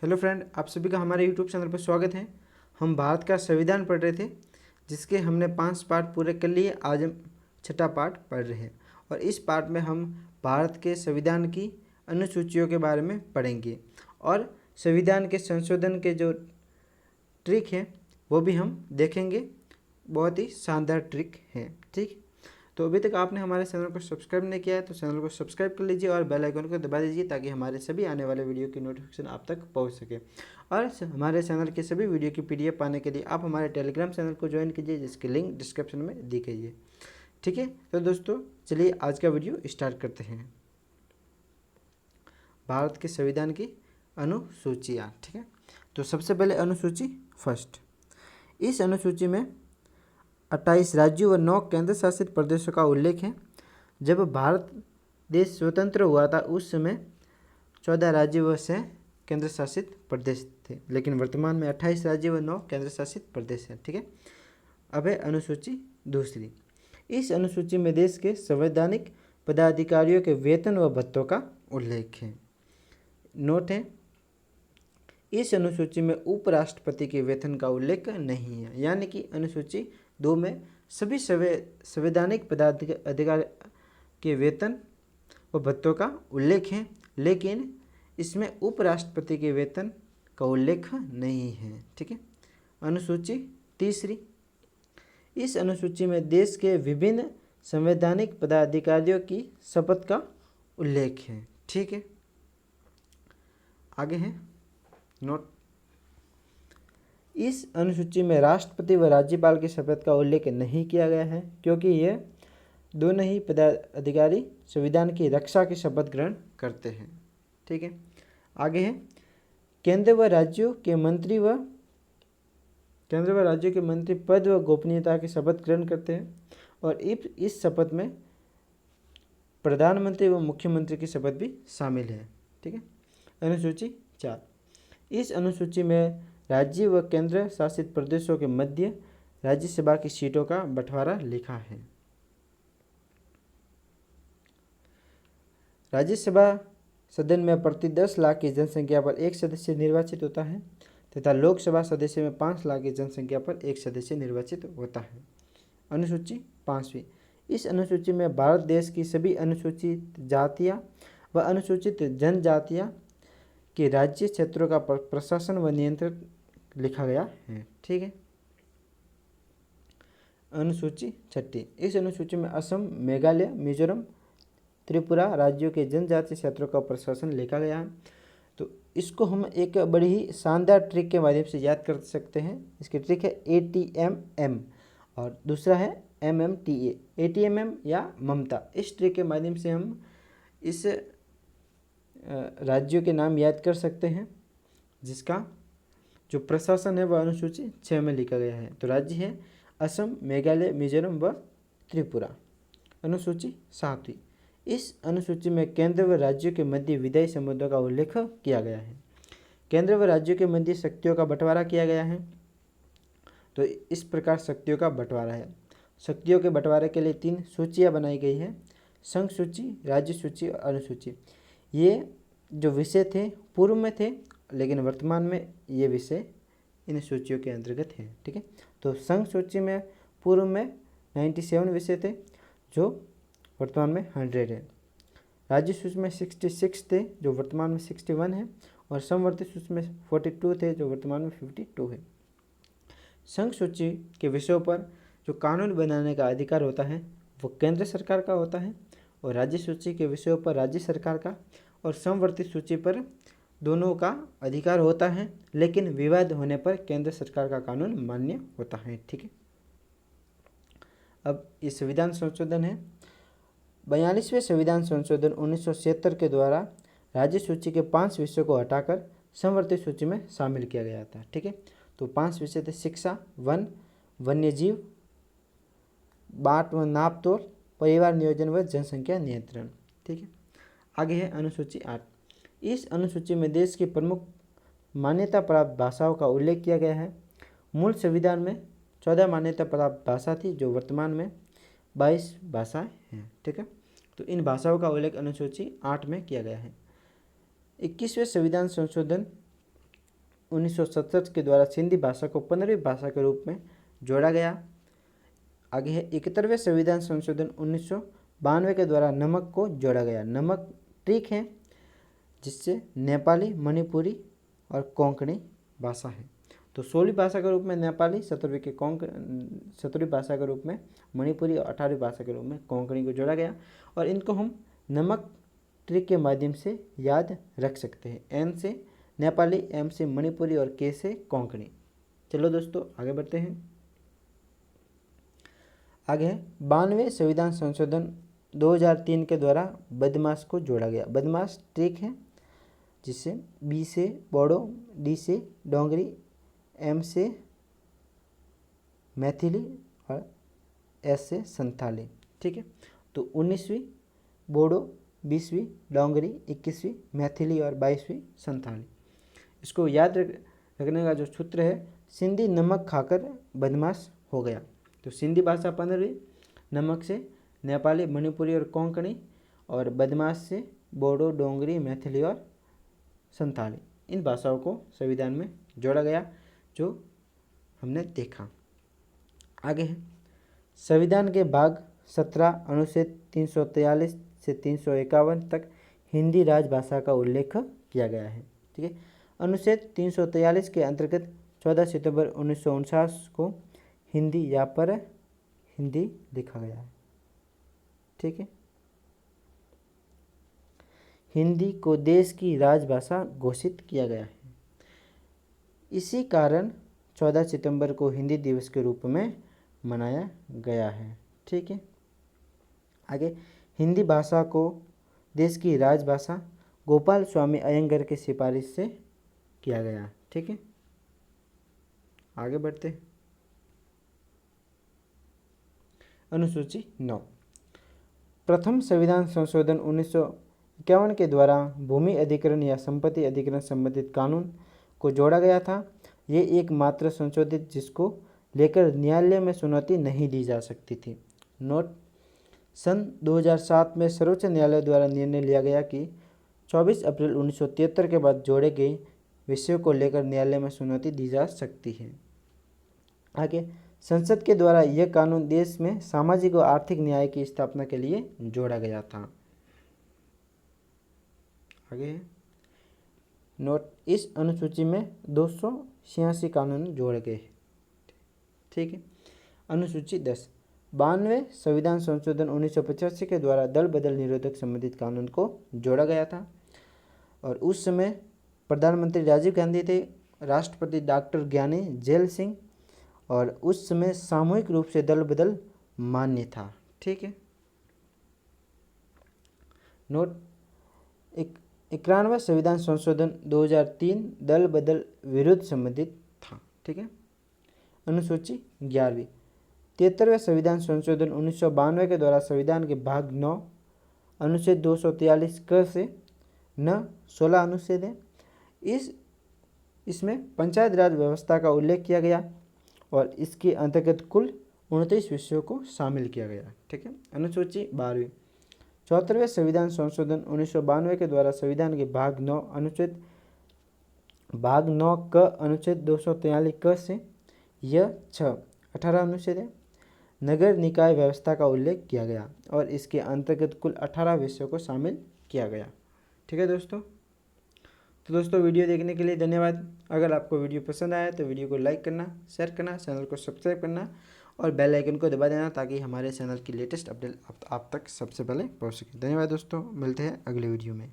Hello friend, आप सभी का हमारे यूट्यूब चैनल पर स्वागत है। हम भारत का संविधान पढ़ रहे थे, जिसके हमने 5 पार्ट पूरे कर लिए। आज हम छठा पार्ट पढ़ रहे हैं और इस पार्ट में हम भारत के संविधान की अनुसूचियों के बारे में पढ़ेंगे और संविधान के संशोधन के जो ट्रिक हैं वो भी हम देखेंगे। बहुत ही शानदार ट्रिक है। ठीक, तो अभी तक आपने हमारे चैनल को सब्सक्राइब नहीं किया है तो चैनल को सब्सक्राइब कर लीजिए और बेल आइकन को दबा दीजिए ताकि हमारे सभी आने वाले वीडियो की नोटिफिकेशन आप तक पहुंच सके। और हमारे चैनल के सभी वीडियो की पीडीएफ पाने के लिए आप हमारे टेलीग्राम चैनल को ज्वाइन कीजिए, जिसकी लिंक डिस्क्रिप्शन में दी गई है। ठीक है, तो दोस्तों चलिए आज का वीडियो स्टार्ट करते हैं। भारत के संविधान की अनुसूचियाँ। ठीक है, तो सबसे पहले अनुसूची फर्स्ट। इस अनुसूची में 28 राज्यों व 9 केंद्र शासित प्रदेशों का उल्लेख है। जब भारत देश स्वतंत्र हुआ था उस समय 14 राज्य व 6 केंद्र शासित प्रदेश थे, लेकिन वर्तमान में 28 राज्य व 9 केंद्र शासित प्रदेश हैं। ठीक है, अब है अनुसूची दूसरी। इस अनुसूची में देश के संवैधानिक पदाधिकारियों के वेतन व भत्तों का उल्लेख है। नोट है, इस अनुसूची में उपराष्ट्रपति के वेतन का उल्लेख नहीं है, यानी कि अनुसूची 2 में सभी संवैधानिक पदाधिकारी के वेतन व भत्तों का उल्लेख है, लेकिन इसमें उपराष्ट्रपति के वेतन का उल्लेख नहीं है। ठीक है, अनुसूची तीसरी। इस अनुसूची में देश के विभिन्न संवैधानिक पदाधिकारियों की शपथ का उल्लेख है। ठीक है, आगे है नोट। इस अनुसूची में राष्ट्रपति व राज्यपाल की शपथ का उल्लेख नहीं किया गया है, क्योंकि ये दोनों ही पदाधिकारी संविधान की रक्षा की शपथ ग्रहण करते हैं। ठीक है, आगे है केंद्र व राज्यों के मंत्री पद व गोपनीयता की शपथ ग्रहण करते हैं और इस शपथ में प्रधानमंत्री व मुख्यमंत्री की शपथ भी शामिल है। ठीक है, अनुसूची 4। इस अनुसूची में राज्य व केंद्र शासित प्रदेशों के मध्य राज्यसभा की सीटों का बंटवारा लिखा है। राज्यसभा सदन में प्रति 10 लाख की जनसंख्या पर एक सदस्य निर्वाचित होता है तथा लोकसभा सदस्य में 5 लाख की जनसंख्या पर एक सदस्य निर्वाचित होता है। अनुसूची 5वीं। इस अनुसूची में भारत देश की सभी अनुसूचित जातियाँ व अनुसूचित जनजातियाँ के राज्य क्षेत्रों का प्रशासन व नियंत्रण लिखा गया है। ठीक है, अनुसूची 6। इस अनुसूची में असम, मेघालय, मिजोरम, त्रिपुरा राज्यों के जनजातीय क्षेत्रों का प्रशासन लिखा गया है। तो इसको हम एक बड़ी ही शानदार ट्रिक के माध्यम से याद कर सकते हैं। इसकी ट्रिक है ATMM और दूसरा है MMTA। ATMM या ममता, इस ट्रिक के माध्यम से हम इस राज्यों के नाम याद कर सकते हैं जिसका जो प्रशासन है वह अनुसूची 6 में लिखा गया है। तो राज्य है असम, मेघालय, मिजोरम व त्रिपुरा। अनुसूची 7वीं। इस अनुसूची में केंद्र व राज्यों के मध्य विधायी संबंधों का उल्लेख किया गया है। केंद्र व राज्यों के मध्य शक्तियों का बंटवारा किया गया है। तो इस प्रकार शक्तियों का बंटवारा है। शक्तियों के बंटवारे के लिए 3 सूचियाँ बनाई गई है: संघ सूची, राज्य सूची और अनुसूची। ये जो विषय थे पूर्व में थे, लेकिन वर्तमान में ये विषय इन सूचियों के अंतर्गत है। ठीक है, तो संघ सूची में पूर्व में 97 विषय थे जो वर्तमान में 100 है। राज्य सूची में 66 थे जो वर्तमान में 61 है और समवर्ती सूची में 42 थे जो वर्तमान में 52 है। संघ सूची के विषयों पर जो कानून बनाने का अधिकार होता है वो केंद्र सरकार का होता है और राज्य सूची के विषयों पर राज्य सरकार का और समवर्ती सूची पर दोनों का अधिकार होता है, लेकिन विवाद होने पर केंद्र सरकार का कानून मान्य होता है। ठीक है, अब ये संविधान संशोधन है। 42वें संविधान संशोधन 1976 के द्वारा राज्य सूची के 5 विषयों को हटाकर समवर्ती सूची में शामिल किया गया था। ठीक है, तो 5 विषय थे: शिक्षा, वन, वन्यजीव, बाट व नाप तोल, परिवार नियोजन व जनसंख्या नियंत्रण। ठीक है, आगे है अनुसूची 8। इस अनुसूची में देश की प्रमुख मान्यता प्राप्त भाषाओं का उल्लेख किया गया है। मूल संविधान में 14 मान्यता प्राप्त भाषा थी जो वर्तमान में 22 भाषाएं हैं। ठीक है, तो इन भाषाओं का उल्लेख अनुसूची 8 में किया गया है। 21वें संविधान संशोधन 1967 के द्वारा सिंधी भाषा को 15वीं भाषा के रूप में जोड़ा गया। आगे है 71वें संविधान संशोधन 1992 के द्वारा नमक को जोड़ा गया। नमक ट्रिक है जिससे नेपाली, मणिपुरी और कोंकणी भाषा है। तो 16वीं भाषा के रूप में नेपाली, 17वीं भाषा के रूप में मणिपुरी और 18वीं भाषा के रूप में कोंकणी को जोड़ा गया। और इनको हम नमक ट्रिक के माध्यम से याद रख सकते हैं। एन से नेपाली, एम से मणिपुरी और के से कोंकणी। चलो दोस्तों आगे बढ़ते हैं। आगे है 92वें संविधान संशोधन 2003 के द्वारा बदमाश को जोड़ा गया। बदमाश ट्रिक है जिससे बी से बोडो, डी से डोंगरी, एम से मैथिली और एस से संथाली। ठीक है, तो 19वीं बोडो, 20वीं डोंगरी, 21वीं मैथिली और 22वीं संथाली। इसको याद रखने का जो सूत्र है, सिंधी नमक खाकर बदमाश हो गया। तो सिंधी भाषा 15वीं, नमक से नेपाली, मणिपुरी और कोंकणी, और बदमाश से बोडो, डोंगरी, मैथिली और संथाली। इन भाषाओं को संविधान में जोड़ा गया जो हमने देखा। आगे है संविधान के भाग 17 अनुच्छेद 343 से 351 तक हिंदी राजभाषा का उल्लेख किया गया है। ठीक है, अनुच्छेद 343 के अंतर्गत 14 सितंबर 1949 को हिंदी या पर हिंदी लिखा गया है। ठीक है, हिंदी को देश की राजभाषा घोषित किया गया है। इसी कारण 14 सितंबर को हिंदी दिवस के रूप में मनाया गया है। ठीक है, आगे हिंदी भाषा को देश की राजभाषा गोपाल स्वामी अयंगर की सिफारिश से किया गया। ठीक है, आगे बढ़ते हैं। अनुसूची 9, प्रथम संविधान संशोधन 1951 के द्वारा भूमि अधिग्रहण या संपत्ति अधिग्रहण संबंधित कानून को जोड़ा गया था। ये एकमात्र संशोधित जिसको लेकर न्यायालय में चुनौती नहीं दी जा सकती थी। नोट, सन 2007 में सर्वोच्च न्यायालय द्वारा निर्णय लिया गया कि 24 अप्रैल 1973 के बाद जोड़े गए विषयों को लेकर न्यायालय में चुनौती दी जा सकती है। आगे संसद के द्वारा यह कानून देश में सामाजिक और आर्थिक न्याय की स्थापना के लिए जोड़ा गया था। आगे नोट, इस अनुसूची में 286 कानून जोड़े गए। ठीक है, अनुसूची 10, 92वें संविधान संशोधन 1985 के द्वारा दल बदल निरोधक संबंधित कानून को जोड़ा गया था। और उस समय प्रधानमंत्री राजीव गांधी थे, राष्ट्रपति डॉक्टर ज्ञानी जेल सिंह, और उस समय सामूहिक रूप से दल बदल मान्य था। ठीक है, नोट, 91वां संविधान संशोधन 2003 दल बदल विरुद्ध संबंधित था। ठीक है, अनुसूची 11वीं, 73वें संविधान संशोधन 1992 के द्वारा संविधान के भाग 9 अनुच्छेद 243 क से न 16 अनुच्छेद है। इसमें पंचायत राज व्यवस्था का उल्लेख किया गया और इसके अंतर्गत कुल 29 विषयों को शामिल किया गया। ठीक है, अनुसूची 12वीं, 74वें संविधान संशोधन 1992 के द्वारा संविधान के भाग 9 क अनुच्छेद 243 क से यह 18 अनुच्छेद है। नगर निकाय व्यवस्था का उल्लेख किया गया और इसके अंतर्गत कुल 18 विषयों को शामिल किया गया। ठीक है दोस्तों, तो दोस्तों वीडियो देखने के लिए धन्यवाद। अगर आपको वीडियो पसंद आया तो वीडियो को लाइक करना, शेयर करना, चैनल को सब्सक्राइब करना और बेल आइकन को दबा देना ताकि हमारे चैनल की लेटेस्ट अपडेट आप तक सबसे पहले पहुंच सके। धन्यवाद दोस्तों, मिलते हैं अगले वीडियो में।